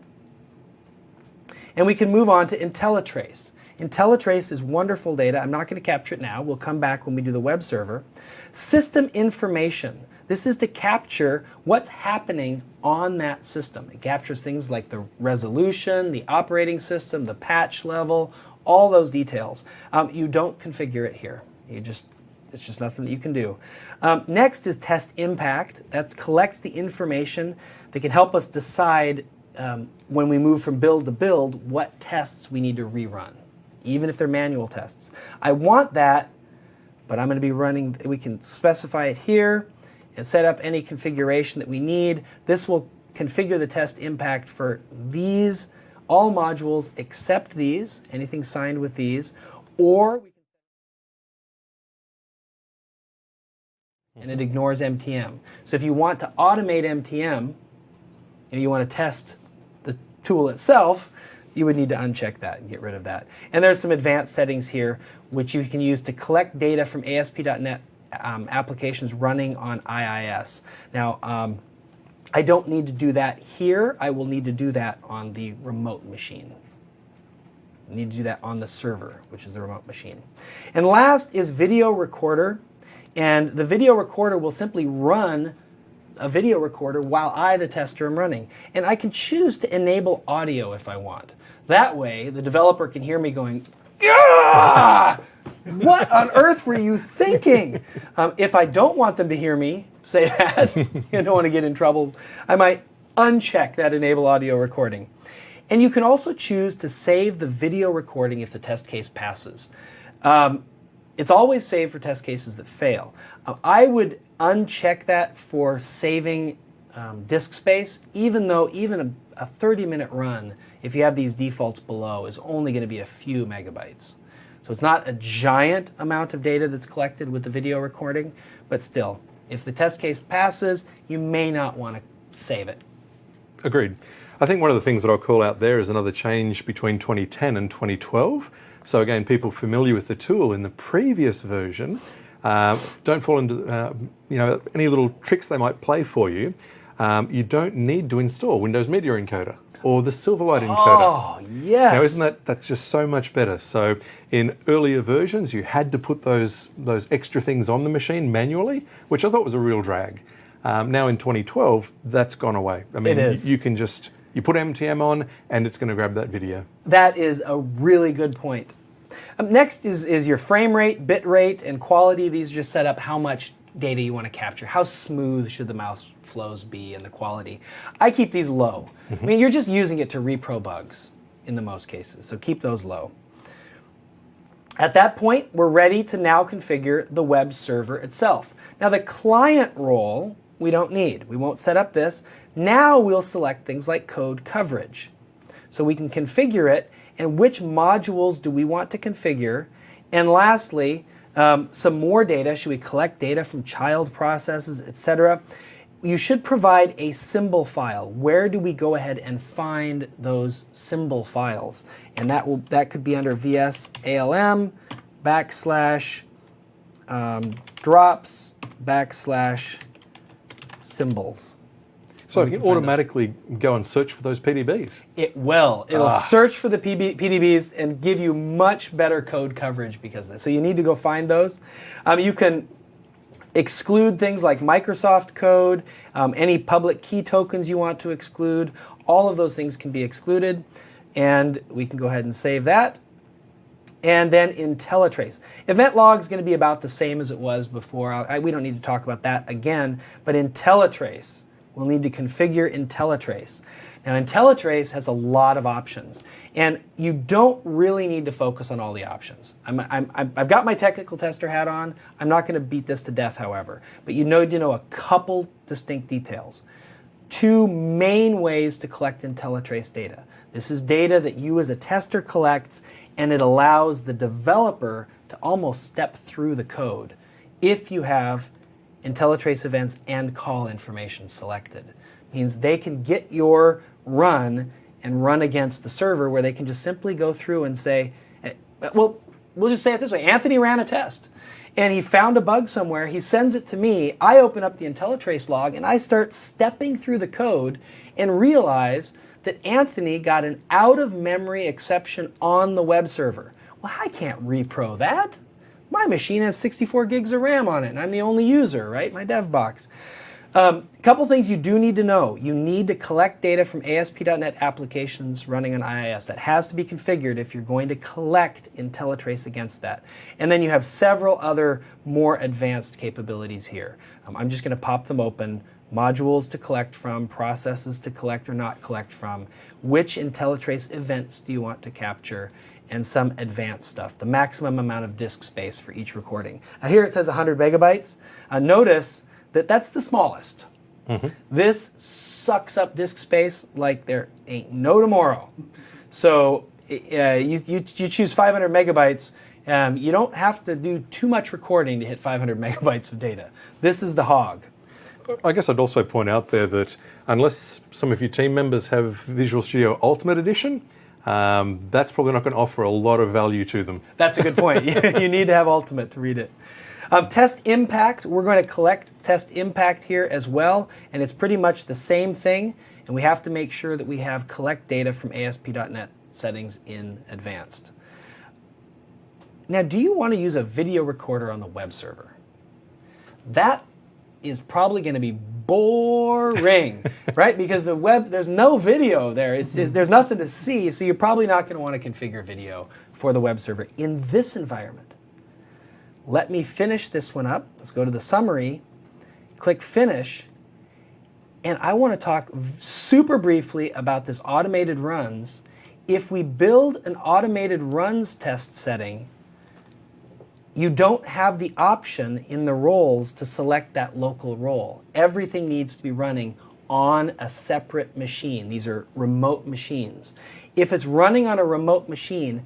And we can move on to IntelliTrace. IntelliTrace is wonderful data. I'm not going to capture it now. We'll come back when we do the web server. System information. This is to capture what's happening on that system. It captures things like the resolution, the operating system, the patch level, all those details. You don't configure it here. It's just nothing that you can do. Next is test impact. That collects the information that can help us decide when we move from build to build what tests we need to rerun, even if they're manual tests. I want that, but I'm going to be running, we can specify it here and set up any configuration that we need. This will configure the test impact for these, all modules except these, anything signed with these, or we can, and it ignores MTM. So if you want to automate MTM, and you want to test the tool itself, you would need to uncheck that and get rid of that. And there's some advanced settings here which you can use to collect data from ASP.NET applications running on IIS. Now, I don't need to do that here. I will need to do that on the remote machine. I need to do that on the server, which is the remote machine. And last is video recorder. And the video recorder will simply run a video recorder while I, the tester, am running. And I can choose to enable audio if I want. That way, the developer can hear me going, "Gah! What on earth were you thinking?" If I don't want them to hear me say that, I don't want to get in trouble, I might uncheck that enable audio recording. And you can also choose to save the video recording if the test case passes. It's always saved for test cases that fail. I would uncheck that for saving disk space, even though even a 30-minute run, if you have these defaults below, is only going to be a few megabytes. So it's not a giant amount of data that's collected with the video recording, but still, if the test case passes, you may not want to save it. Agreed. I think one of the things that I'll call out there is another change between 2010 and 2012. So again, people familiar with the tool in the previous version, don't fall into any little tricks they might play for you. You don't need to install Windows Media Encoder or the Silverlight encoder. Oh, yes. Now, isn't that's just so much better? So in earlier versions, you had to put those extra things on the machine manually, which I thought was a real drag. Now in 2012, that's gone away. I mean, it is. You can just, you put MTM on and it's going to grab that video. That is a really good point. Next is your frame rate, bit rate, and quality. These just set up how much data you want to capture. How smooth should the mouse flows be and the quality. I keep these low. I mean, you're just using it to repro bugs in the most cases, so keep those low. At that point, we're ready to now configure the web server itself. Now the client role, we don't need. We won't set up this. Now we'll select things like code coverage. So we can configure it, and which modules do we want to configure. And lastly, some more data. Should we collect data from child processes, etc.? You should provide a symbol file. Where do we go ahead and find those symbol files? And that could be under VS ALM /drops /symbols. So you can automatically go and search for those PDBs. It will. It'll search for the PDBs and give you much better code coverage because of this. So you need to go find those. You can exclude things like Microsoft code, any public key tokens you want to exclude. All of those things can be excluded, and we can go ahead and save that. And then IntelliTrace. Event log is going to be about the same as it was before. We don't need to talk about that again, but IntelliTrace, we'll need to configure IntelliTrace. Now IntelliTrace has a lot of options, and you don't really need to focus on all the options. I've got my technical tester hat on. I'm not going to beat this to death, however, but you need to know a couple distinct details. Two main ways to collect IntelliTrace data. This is data that you as a tester collects, and it allows the developer to almost step through the code if you have IntelliTrace events and call information selected. Means they can get your run and run against the server where they can just simply go through and say, well, we'll just say it this way. Anthony ran a test and he found a bug somewhere. He sends it to me. I open up the IntelliTrace log and I start stepping through the code and realize that Anthony got an out-of-memory exception on the web server. Well, I can't repro that. My machine has 64 gigs of RAM on it, and I'm the only user, right? My dev box. A couple things you do need to know. You need to collect data from ASP.NET applications running on IIS. That has to be configured if you're going to collect IntelliTrace against that. And then you have several other more advanced capabilities here. I'm just going to pop them open. Modules to collect from, processes to collect or not collect from, which IntelliTrace events do you want to capture, and some advanced stuff, the maximum amount of disk space for each recording. Now here it says 100 megabytes. Notice that that's the smallest. This sucks up disk space like there ain't no tomorrow. So you choose 500 megabytes. You don't have to do too much recording to hit 500 megabytes of data. This is the hog. I guess I'd also point out there that unless some of your team members have Visual Studio Ultimate Edition, that's probably not going to offer a lot of value to them. That's a good point. You need to have Ultimate to read it. Test impact, we're going to collect test impact here as well, and it's pretty much the same thing, and we have to make sure that we have collect data from ASP.NET settings in advanced. Now, do you want to use a video recorder on the web server? That is probably going to be boring, right? Because the web, there's no video there. It's just, there's nothing to see, so you're probably not going to want to configure video for the web server in this environment. Let me finish this one up. Let's go to the summary, click Finish, And I want to talk super briefly about this automated runs. If we build an automated runs test setting, you don't have the option in the roles to select that local role. Everything needs to be running on a separate machine. These are remote machines. If it's running on a remote machine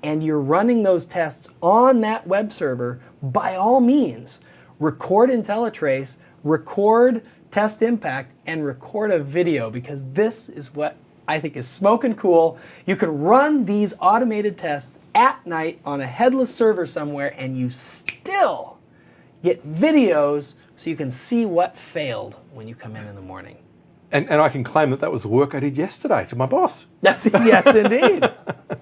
and you're running those tests on that web server, by all means, record IntelliTrace, record Test Impact, and record a video, because this is what I think is smoking cool. You can run these automated tests at night on a headless server somewhere, and you still get videos so you can see what failed when you come in the morning. And I can claim that was the work I did yesterday to my boss. Yes, indeed.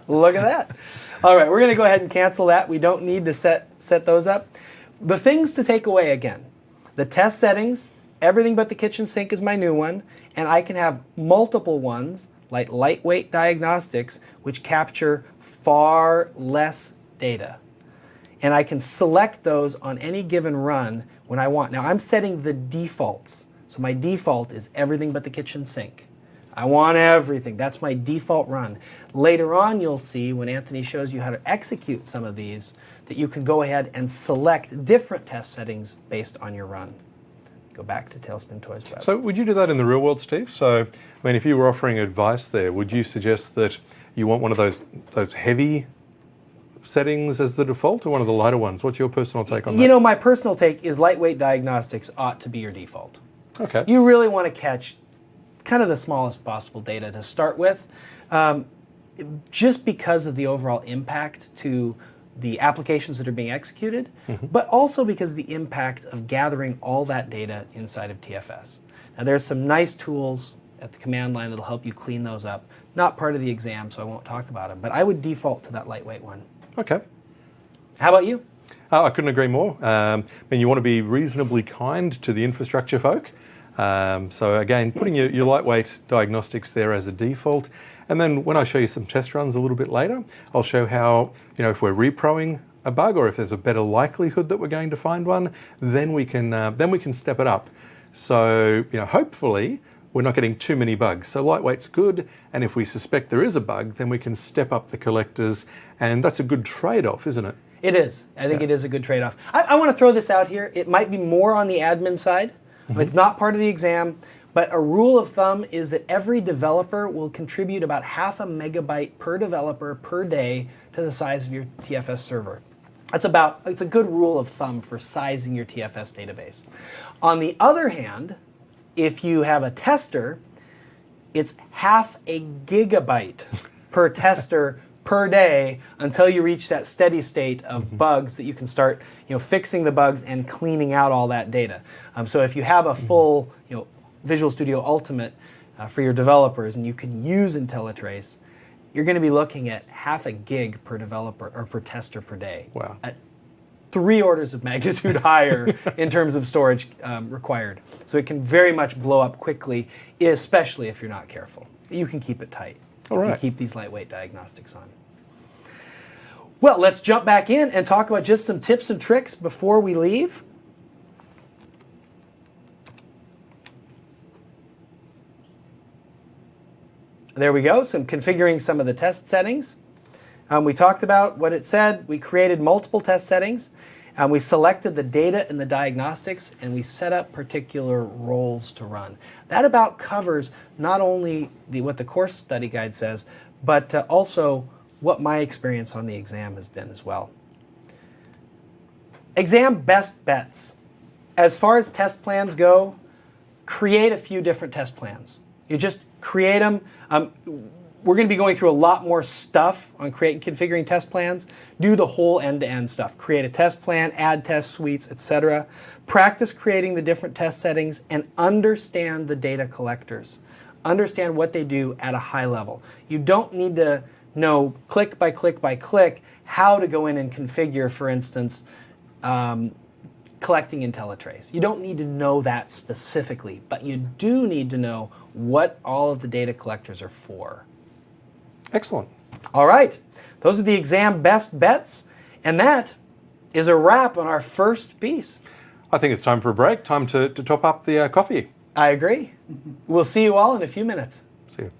Look at that. All right, we're going to go ahead and cancel that. We don't need to set those up. The things to take away again, the test settings, everything but the kitchen sink is my new one, and I can have multiple ones like lightweight diagnostics, which capture far less data. And I can select those on any given run when I want. Now I'm setting the defaults. So my default is everything but the kitchen sink. I want everything. That's my default run. Later on, you'll see when Anthony shows you how to execute some of these that you can go ahead and select different test settings based on your run. Go back to Tailspin Toys Web. So would you do that in the real world, Steve? So, I mean, if you were offering advice there, would you suggest that you want one of those heavy settings as the default or one of the lighter ones? What's your personal take on that? You know, my personal take is lightweight diagnostics ought to be your default. Okay. You really want to catch kind of the smallest possible data to start with, just because of the overall impact to the applications that are being executed, but also because of the impact of gathering all that data inside of TFS. Now there's some nice tools at the command line that'll help you clean those up. Not part of the exam, so I won't talk about them, but I would default to that lightweight one. Okay. How about you? I couldn't agree more. I mean, you want to be reasonably kind to the infrastructure folk. So again, putting your lightweight diagnostics there as a default. And then when I show you some test runs a little bit later, I'll show how, if we're reproing a bug or if there's a better likelihood that we're going to find one, then we can step it up. So, hopefully we're not getting too many bugs. So lightweight's good, and if we suspect there is a bug, then we can step up the collectors, and that's a good trade-off, isn't it? It is. I think it is a good trade-off. I want to throw this out here. It might be more on the admin side. It's not part of the exam, but a rule of thumb is that every developer will contribute about 0.5 megabyte per developer per day to the size of your TFS server. It's a good rule of thumb for sizing your TFS database. On the other hand, if you have a tester, it's 0.5 gigabyte per tester per day until you reach that steady state of bugs that you can start fixing the bugs and cleaning out all that data. So if you have a full Visual Studio Ultimate for your developers and you can use IntelliTrace, you're going to be looking at 0.5 gig per developer or per tester per day. Wow. At 3 orders of magnitude higher in terms of storage required. So it can very much blow up quickly, especially if you're not careful. You can keep it tight. All right. You keep these lightweight diagnostics on. Well, let's jump back in and talk about just some tips and tricks before we leave. There we go, configuring some of the test settings. We talked about what it said. We created multiple test settings. We selected the data and the diagnostics, and we set up particular roles to run. That about covers not only what the course study guide says, but also what my experience on the exam has been as well. Exam best bets. As far as test plans go, create a few different test plans. You just create them. We're going to be going through a lot more stuff on creating configuring test plans. Do the whole end-to-end stuff. Create a test plan, add test suites, etc. Practice creating the different test settings and understand the data collectors. Understand what they do at a high level. You don't need to know click by click by click how to go in and configure, for instance, collecting IntelliTrace. You don't need to know that specifically, but you do need to know what all of the data collectors are for. Excellent. All right, those are the exam best bets, and that is a wrap on our first piece. I think it's time for a break, time to top up the coffee. I agree. We'll see you all in a few minutes. See you.